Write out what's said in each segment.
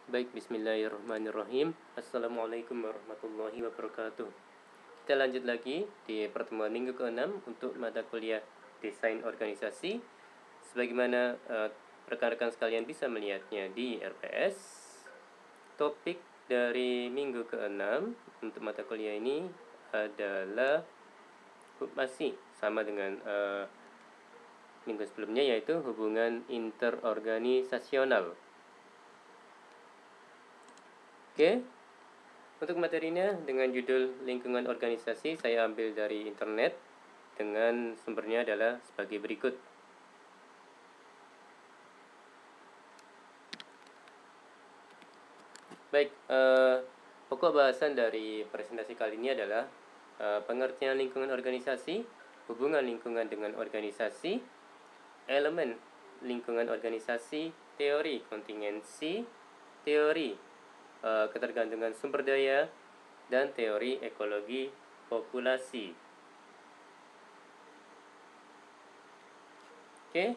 Baik, bismillahirrahmanirrahim. Assalamualaikum warahmatullahi wabarakatuh. Kita lanjut lagi di pertemuan minggu ke-6 untuk mata kuliah Desain Organisasi. Sebagaimana rekan-rekan sekalian bisa melihatnya di RPS, topik dari minggu ke-6 untuk mata kuliah ini adalah masih sama dengan minggu sebelumnya, yaitu hubungan interorganisasional. Oke, untuk materinya dengan judul lingkungan organisasi saya ambil dari internet dengan sumbernya adalah sebagai berikut. Baik, pokok bahasan dari presentasi kali ini adalah pengertian lingkungan organisasi, hubungan lingkungan dengan organisasi, elemen lingkungan organisasi, teori kontingensi, teori ketergantungan sumber daya, dan teori ekologi populasi. Oke,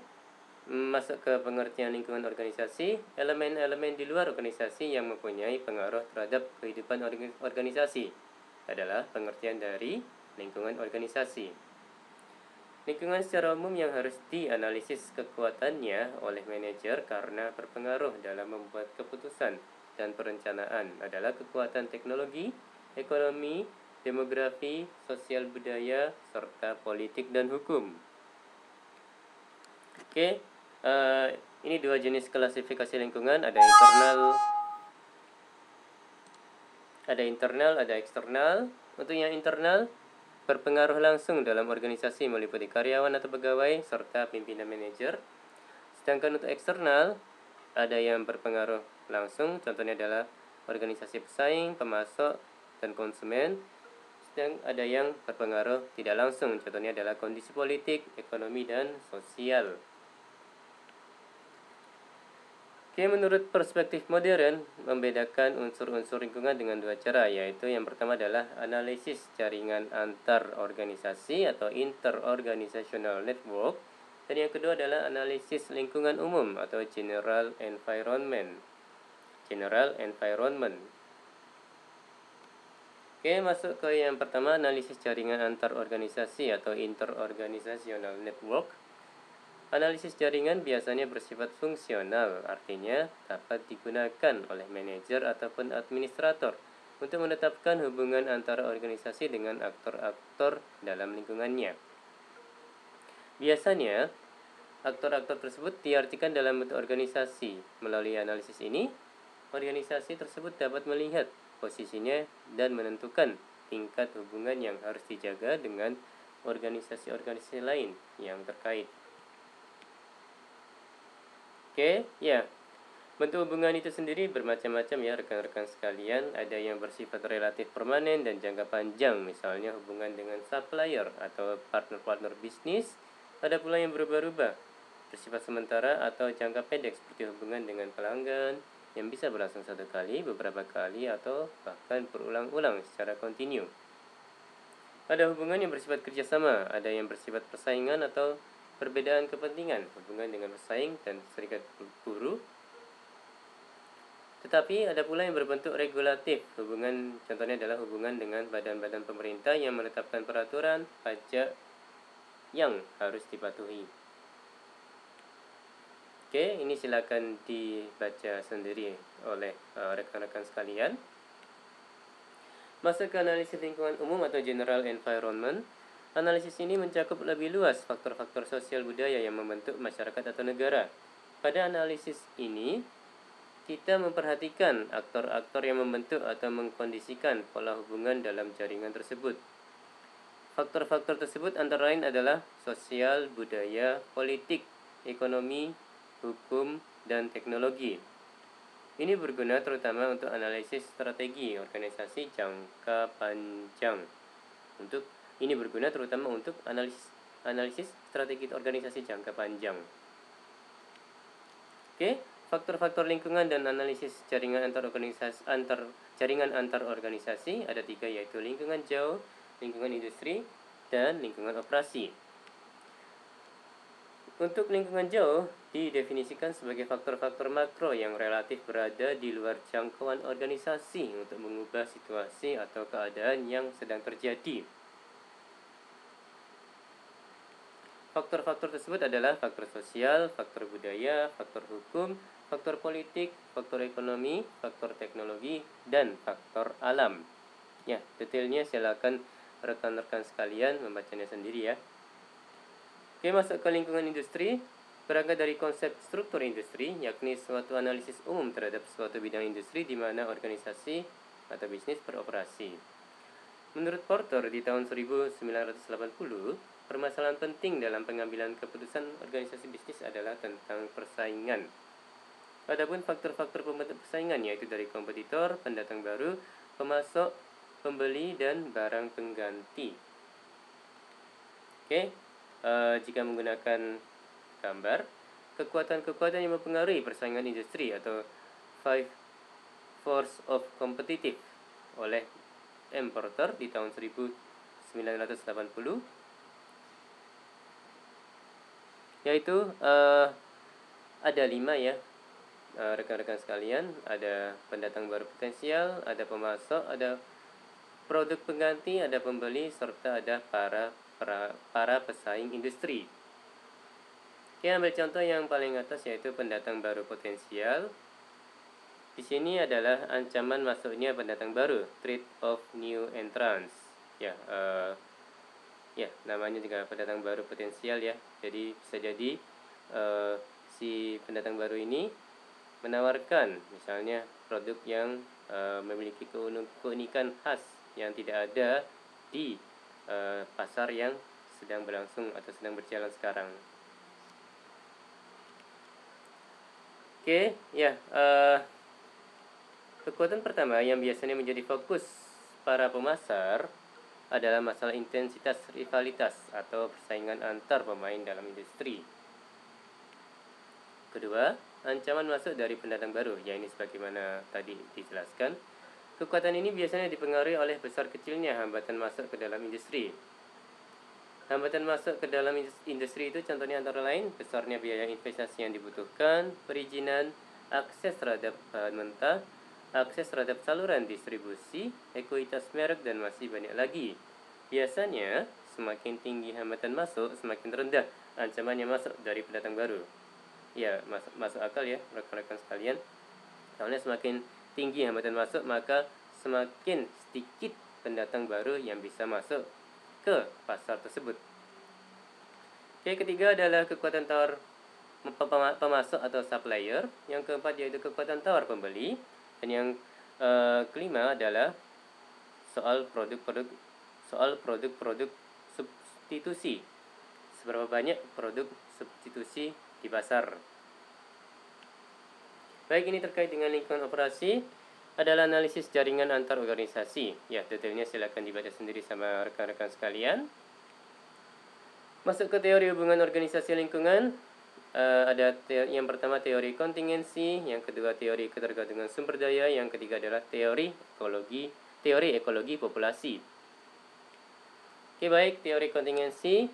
masuk ke pengertian lingkungan organisasi. Elemen-elemen di luar organisasi yang mempunyai pengaruh terhadap kehidupan organisasi adalah pengertian dari lingkungan organisasi. Lingkungan secara umum yang harus dianalisis kekuatannya oleh manajer karena berpengaruh dalam membuat keputusan dan perencanaan adalah kekuatan teknologi, ekonomi, demografi, sosial budaya, serta politik dan hukum. Oke, ini dua jenis klasifikasi lingkungan, ada internal, ada eksternal. Untuk yang internal, berpengaruh langsung dalam organisasi meliputi karyawan atau pegawai serta pimpinan manajer. Sedangkan untuk eksternal, ada yang berpengaruh langsung, contohnya adalah organisasi pesaing, pemasok, dan konsumen. Sedang ada yang berpengaruh tidak langsung, contohnya adalah kondisi politik, ekonomi, dan sosial. Oke, menurut perspektif modern, membedakan unsur-unsur lingkungan dengan dua cara, yaitu yang pertama adalah analisis jaringan antar organisasi atau interorganizational network, dan yang kedua adalah analisis lingkungan umum atau general environment. Oke, masuk ke yang pertama, analisis jaringan antar organisasi atau interorganizational network. Analisis jaringan biasanya bersifat fungsional, artinya dapat digunakan oleh manajer ataupun administrator untuk menetapkan hubungan antara organisasi dengan aktor-aktor dalam lingkungannya. Biasanya, aktor-aktor tersebut diartikan dalam bentuk organisasi. Melalui analisis ini, organisasi tersebut dapat melihat posisinya dan menentukan tingkat hubungan yang harus dijaga dengan organisasi-organisasi lain yang terkait. Oke, ya. Bentuk hubungan itu sendiri bermacam-macam ya rekan-rekan sekalian. Ada yang bersifat relatif permanen dan jangka panjang, misalnya hubungan dengan supplier atau partner-partner bisnis. Ada pula yang berubah-ubah, bersifat sementara atau jangka pendek seperti hubungan dengan pelanggan yang bisa berlangsung satu kali, beberapa kali, atau bahkan berulang-ulang secara kontinu. Ada hubungan yang bersifat kerjasama, ada yang bersifat persaingan atau perbedaan kepentingan, hubungan dengan pesaing dan serikat buruh. Tetapi ada pula yang berbentuk regulatif. Hubungan contohnya adalah hubungan dengan badan-badan pemerintah yang menetapkan peraturan pajak yang harus dipatuhi. Oke, ini silakan dibaca sendiri oleh rekan-rekan sekalian. Masuk ke analisis lingkungan umum atau general environment. Analisis ini mencakup lebih luas faktor-faktor sosial budaya yang membentuk masyarakat atau negara. Pada analisis ini, kita memperhatikan aktor-aktor yang membentuk atau mengkondisikan pola hubungan dalam jaringan tersebut. Faktor-faktor tersebut antara lain adalah sosial, budaya, politik, ekonomi, hukum, dan teknologi. Ini berguna terutama untuk analisis strategi organisasi jangka panjang. Ini berguna terutama untuk analisis strategi organisasi jangka panjang. Oke, faktor-faktor lingkungan dan analisis jaringan antar organisasi ada 3, yaitu lingkungan jauh, lingkungan industri, dan lingkungan operasi. Untuk lingkungan jauh didefinisikan sebagai faktor-faktor makro yang relatif berada di luar jangkauan organisasi untuk mengubah situasi atau keadaan yang sedang terjadi. Faktor-faktor tersebut adalah faktor sosial, faktor budaya, faktor hukum, faktor politik, faktor ekonomi, faktor teknologi, dan faktor alam. Ya, detailnya silakan rekan-rekan sekalian membacanya sendiri ya. Oke, masuk ke lingkungan industri. Berangkat dari konsep struktur industri, yakni suatu analisis umum terhadap suatu bidang industri di mana organisasi atau bisnis beroperasi. Menurut Porter di tahun 1980, permasalahan penting dalam pengambilan keputusan organisasi bisnis adalah tentang persaingan. Adapun faktor-faktor pembentuk persaingan yaitu dari kompetitor, pendatang baru, pemasok, pembeli, dan barang pengganti. Oke, jika menggunakan gambar, kekuatan-kekuatan yang mempengaruhi persaingan industri atau Five Force of Competitive oleh M. Porter di tahun 1980, yaitu ada 5 ya rekan-rekan sekalian. Ada pendatang baru potensial, ada pemasok, ada produk pengganti, ada pembeli, serta ada para pesaing industri. Oke, ambil contoh yang paling atas yaitu pendatang baru potensial. Di sini adalah ancaman masuknya pendatang baru, threat of new entrants. Ya, namanya juga pendatang baru potensial ya. Jadi bisa jadi si pendatang baru ini menawarkan misalnya produk yang memiliki keunikan khas yang tidak ada di pasar yang sedang berlangsung atau sedang berjalan sekarang. Oke, ya. Kekuatan pertama yang biasanya menjadi fokus para pemasar adalah masalah intensitas rivalitas atau persaingan antar pemain dalam industri. Kedua, ancaman masuk dari pendatang baru, yakni sebagaimana tadi dijelaskan. Kekuatan ini biasanya dipengaruhi oleh besar kecilnya hambatan masuk ke dalam industri. Hambatan masuk ke dalam industri itu contohnya antara lain besarnya biaya investasi yang dibutuhkan, perizinan, akses terhadap bahan mentah, akses terhadap saluran distribusi, ekuitas merek, dan masih banyak lagi. Biasanya, semakin tinggi hambatan masuk, semakin rendah ancamannya masuk dari pendatang baru. Ya, masuk akal ya rekan-rekan sekalian. Soalnya semakin tinggi hambatan masuk, maka semakin sedikit pendatang baru yang bisa masuk ke pasar tersebut. Oke, ketiga adalah kekuatan tawar pemasok atau supplier. Yang keempat yaitu kekuatan tawar pembeli. Dan yang kelima adalah soal produk-produk substitusi. Seberapa banyak produk substitusi di pasar. Baik, ini terkait dengan lingkungan operasi adalah analisis jaringan antar organisasi. Ya, detailnya silakan dibaca sendiri sama rekan-rekan sekalian. Masuk ke teori hubungan organisasi lingkungan. Ada yang pertama teori kontingensi, yang kedua teori ketergantungan sumber daya, yang ketiga adalah teori ekologi populasi. Oke, baik, teori kontingensi,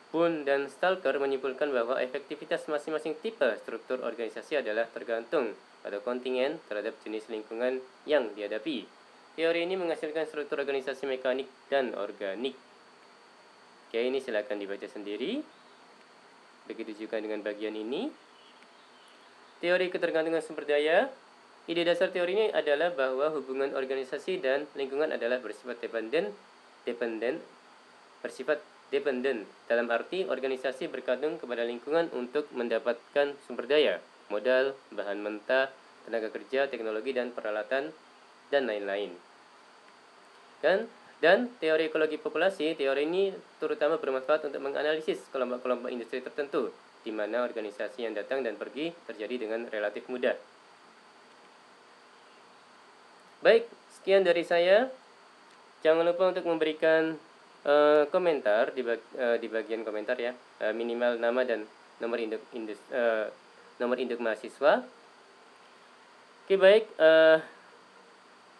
Boone dan Stalker menyimpulkan bahwa efektivitas masing-masing tipe struktur organisasi adalah tergantung pada kontingen terhadap jenis lingkungan yang dihadapi. Teori ini menghasilkan struktur organisasi mekanik dan organik. Oke, ini silakan dibaca sendiri. Begitu juga dengan bagian ini. Teori ketergantungan sumber daya. Ide dasar teori ini adalah bahwa hubungan organisasi dan lingkungan adalah bersifat dependen. Dalam arti organisasi bergantung kepada lingkungan untuk mendapatkan sumber daya, modal, bahan mentah, tenaga kerja, teknologi dan peralatan, dan lain-lain. Dan teori ekologi populasi, teori ini terutama bermanfaat untuk menganalisis kelompok-kelompok industri tertentu, di mana organisasi yang datang dan pergi terjadi dengan relatif mudah. Baik, sekian dari saya. Jangan lupa untuk memberikan komentar di bagian komentar ya, minimal nama dan nomor induk mahasiswa. Oke, baik.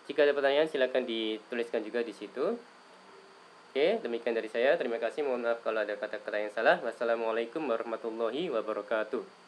Jika ada pertanyaan silakan dituliskan juga di situ. Oke, demikian dari saya. Terima kasih. Mohon maaf kalau ada kata-kata yang salah. Wassalamualaikum warahmatullahi wabarakatuh.